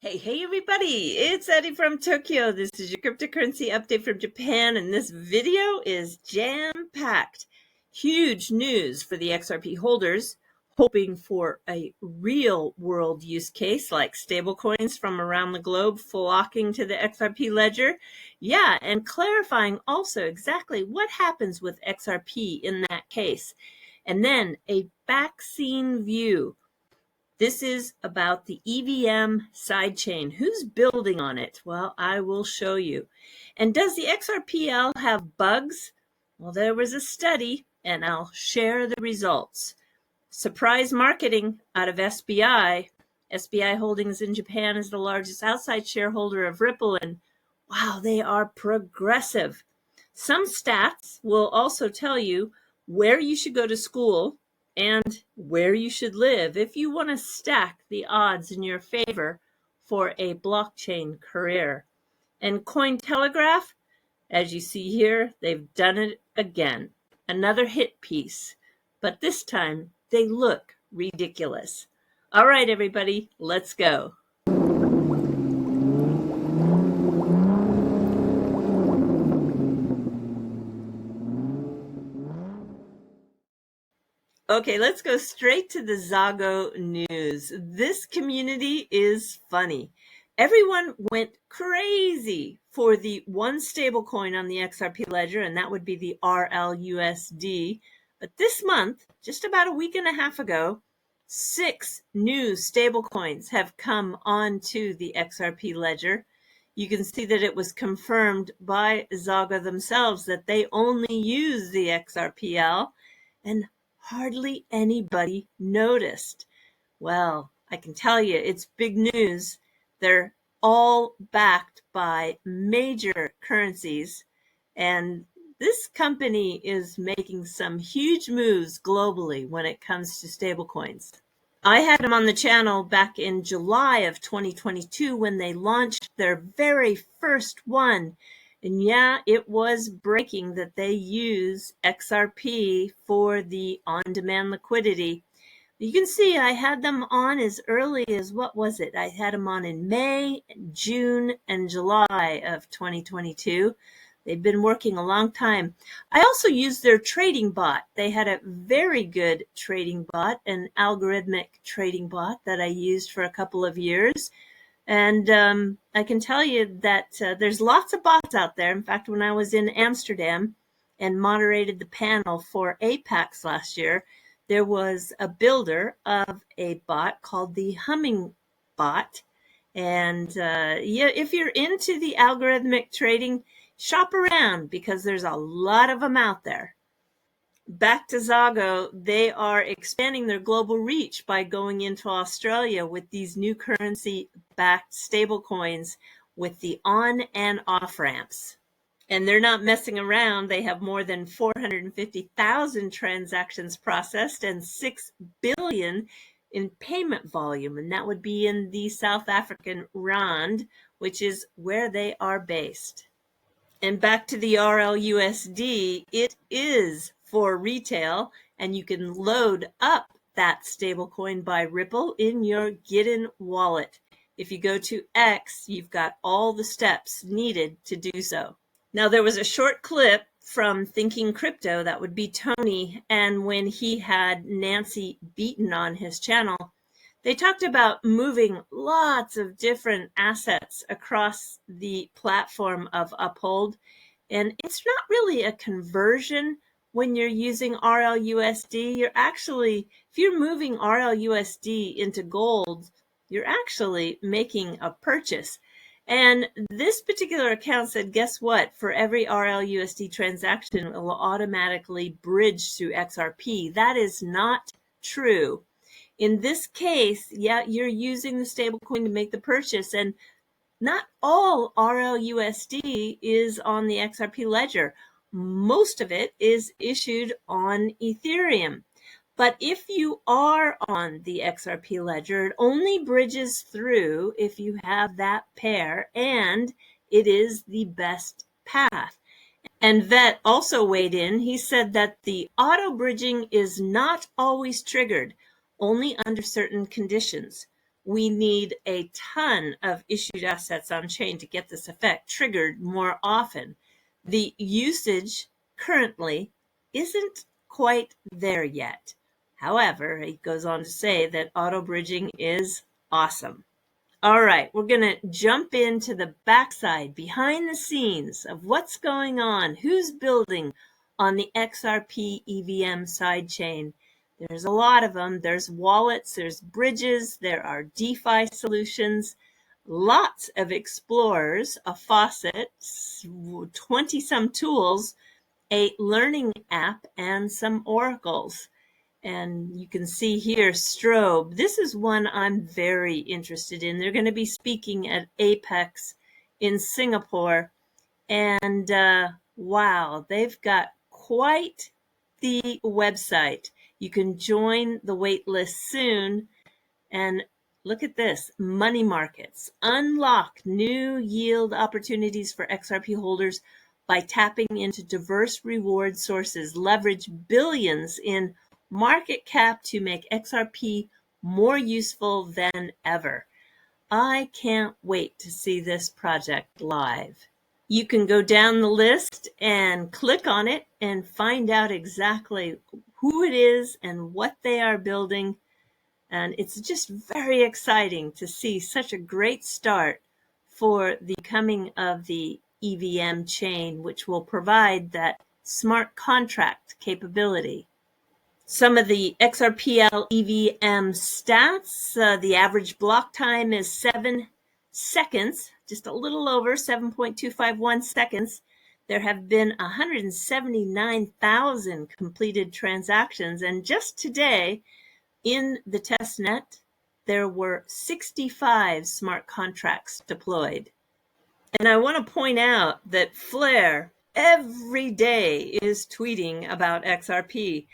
Hey everybody, it's Eddie from Tokyo. This is your cryptocurrency update from Japan, and this video is jam-packed. Huge news for the XRP holders, hoping for a real world use case like stablecoins from around the globe flocking to the XRP Ledger. Yeah, and clarifying also exactly what happens with XRP in that case. And then a backscene view. This is about the EVM sidechain. Who's building on it? Well, I will show you. And does the XRPL have bugs? Well, there was a study, and I'll share the results. Surprise marketing out of SBI. SBI Holdings in Japan is the largest outside shareholder of Ripple, and wow, they are progressive. Some stats will also tell you where you should go to school and where you should live if you want to stack the odds in your favor for a blockchain career. And Cointelegraph, as you see here, they've done it again. Another hit piece, but this time they look ridiculous. All right, everybody, let's go. Okay, let's go straight to the XAGO news. This community is funny. Everyone went crazy for the one stablecoin on the XRP Ledger, and that would be the RLUSD. But this month, just about a week and a half ago, 6 new stablecoins have come onto the XRP Ledger. You can see that it was confirmed by XAGO themselves that they only use the XRPL, and hardly anybody noticed. Well, I can tell you it's big news. They're all backed by major currencies, and this company is making some huge moves globally when it comes to stablecoins. I had them on the channel back in July of 2022 when they launched their very first one. And yeah, it was breaking that they use XRP for the on-demand liquidity. You can see I had them on as early as, what was it? I had them on in May, June, and July of 2022. They've been working a long time. I also used their trading bot. They had a very good trading bot, an algorithmic trading bot that I used for a couple of years. And I can tell you that there's lots of bots out there. In fact, when I was in Amsterdam and moderated the panel for APAX last year, there was a builder of a bot called the Humming Bot. And yeah, if you're into the algorithmic trading, shop around because there's a lot of them out there. Back to XAGO, they are expanding their global reach by going into Australia with these new currency-backed stablecoins with the on and off ramps. And they're not messing around. They have more than 450,000 transactions processed and 6 billion in payment volume. And that would be in the South African rand, which is where they are based. And back to the RLUSD, it is for retail, and you can load up that stablecoin by Ripple in your Gittin wallet. If you go to X, you've got all the steps needed to do so. Now, there was a short clip from Thinking Crypto, that would be Tony, and when he had Nancy Beaton on his channel, they talked about moving lots of different assets across the platform of Uphold, and it's not really a conversion when you're using RLUSD. You're actually, if you're moving RLUSD into gold, you're actually making a purchase. And this particular account said, guess what? For every RLUSD transaction, it will automatically bridge through XRP. That is not true. In this case, yeah, you're using the stablecoin to make the purchase, and not all RLUSD is on the XRP Ledger. Most of it is issued on Ethereum. But if you are on the XRP Ledger, it only bridges through if you have that pair, and it is the best path. And Vet also weighed in. He said that the auto bridging is not always triggered, only under certain conditions. we need a ton of issued assets on chain to get this effect triggered more often. The usage currently isn't quite there yet. However, it goes on to say that auto bridging is awesome. All right, we're going to jump into the backside, behind the scenes of what's going on, who's building on the XRP EVM sidechain. There's a lot of them. There's wallets, there's bridges, there are DeFi solutions, lots of explorers, a faucet, 20-some tools, a learning app, and some oracles. And you can see here, Strobe. This is one I'm very interested in. They're going to be speaking at Apex in Singapore. And wow, they've got quite the website. You can join the wait list soon. And look at this, money markets. Unlock new yield opportunities for XRP holders by tapping into diverse reward sources. Leverage billions in market cap to make XRP more useful than ever. I can't wait to see this project live. You can go down the list and click on it and find out exactly who it is and what they are building. And it's just very exciting to see such a great start for the coming of the EVM chain, which will provide that smart contract capability. Some of the XRPL EVM stats, the average block time is 7 seconds, just a little over 7.251 seconds. There have been 179,000 completed transactions. And just today in the testnet, there were 65 smart contracts deployed. And I want to point out that Flare every day is tweeting about XRP.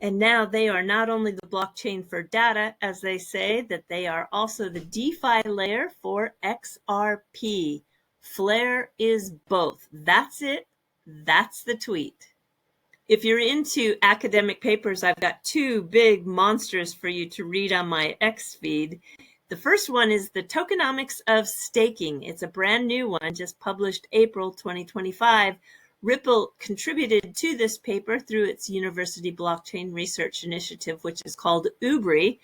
And now they are not only the blockchain for data, as they say, that they are also the DeFi layer for XRP. Flare is both. That's it. That's the tweet. If you're into academic papers, I've got two big monsters for you to read on my X feed. The first one is The Tokenomics of Staking. It's a brand new one, just published April 2025. Ripple contributed to this paper through its University Blockchain Research Initiative, which is called UBRI,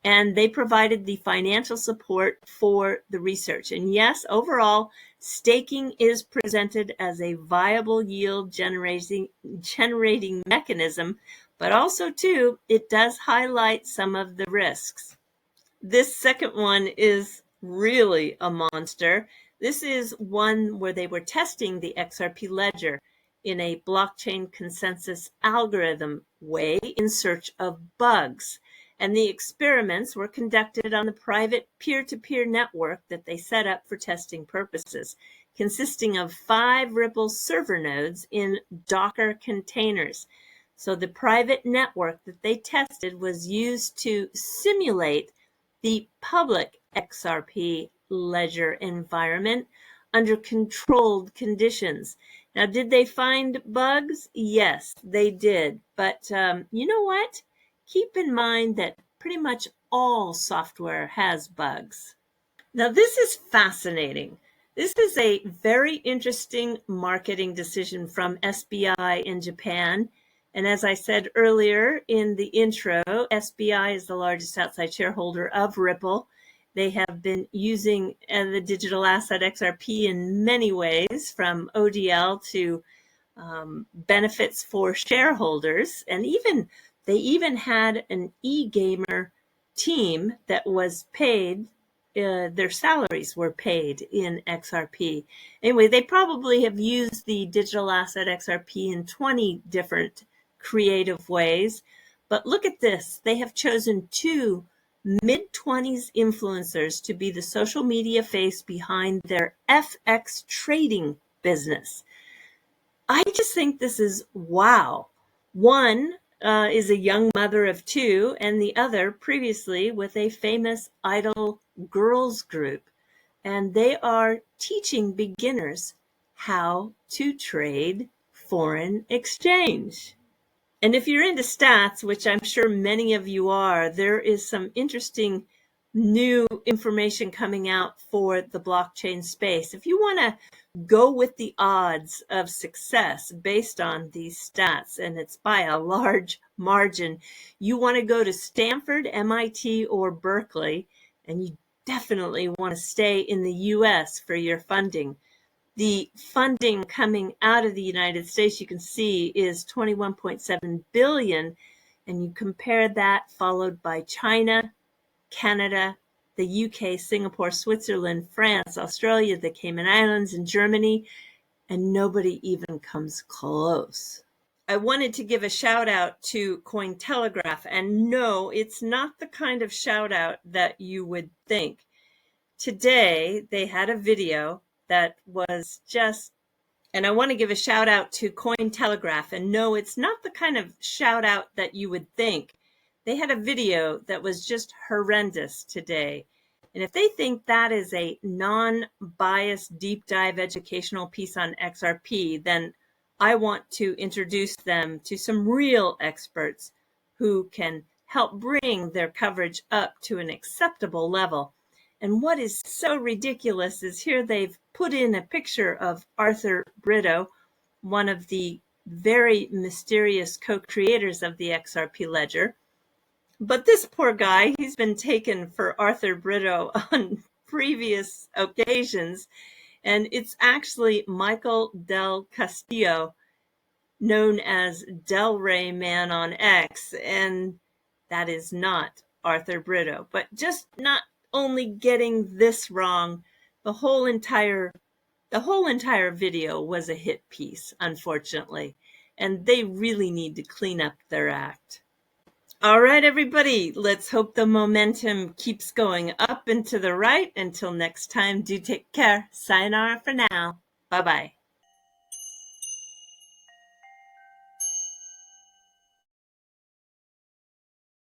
and they provided the financial support for the research. And yes, overall, staking is presented as a viable yield generating mechanism, but also, too, it does highlight some of the risks. This second one is really a monster. This is one where they were testing the XRP Ledger in a blockchain consensus algorithm way in search of bugs. And the experiments were conducted on the private peer-to-peer network that they set up for testing purposes, consisting of 5 Ripple server nodes in Docker containers. So the private network that they tested was used to simulate the public XRP Ledger environment under controlled conditions. Now, did they find bugs? Yes, they did. But you know what? Keep in mind that pretty much all software has bugs. Now, this is fascinating. This is a very interesting marketing decision from SBI in Japan. And as I said earlier in the intro, SBI is the largest outside shareholder of Ripple. They have been using the digital asset XRP in many ways, from ODL to benefits for shareholders. And they even had an e-gamer team that was paid, their salaries were paid in XRP. Anyway, they probably have used the digital asset XRP in 20 different creative ways. But look at this. They have chosen 2 mid-20s influencers to be the social media face behind their FX trading business. I just think this is wow. One is a young mother of 2, and the other previously with a famous idol girls group. And they are teaching beginners how to trade foreign exchange. And if you're into stats, which I'm sure many of you are, there is some interesting new information coming out for the blockchain space. If you want to go with the odds of success based on these stats, and it's by a large margin, you want to go to Stanford, MIT, or Berkeley, and you definitely want to stay in the US for your funding. The funding coming out of the United States, you can see, is 21.7 billion, and you compare that followed by China, Canada, the UK, Singapore, Switzerland, France, Australia, the Cayman Islands, and Germany, and nobody even comes close. I wanted to give a shout out to Cointelegraph, and no, it's not the kind of shout out that you would think. Today, they had a video that was just, and I want to give a shout out to Cointelegraph, and no, it's not the kind of shout out that you would think. They had a video that was just horrendous today. And if they think that is a non-biased deep dive educational piece on XRP, then I want to introduce them to some real experts who can help bring their coverage up to an acceptable level. And what is so ridiculous is here they've put in a picture of Arthur Brito, one of the very mysterious co-creators of the XRP Ledger. But this poor guy, he's been taken for Arthur Brito on previous occasions, and it's actually Michael Del Castillo, known as Del Rey Man on X, and that is not Arthur Brito. But just not only getting this wrong, the whole entire video was a hit piece, unfortunately, and they really need to clean up their act. All right, everybody, let's hope the momentum keeps going up and to the right. Until next time, do take care. Sayonara for now. Bye-bye.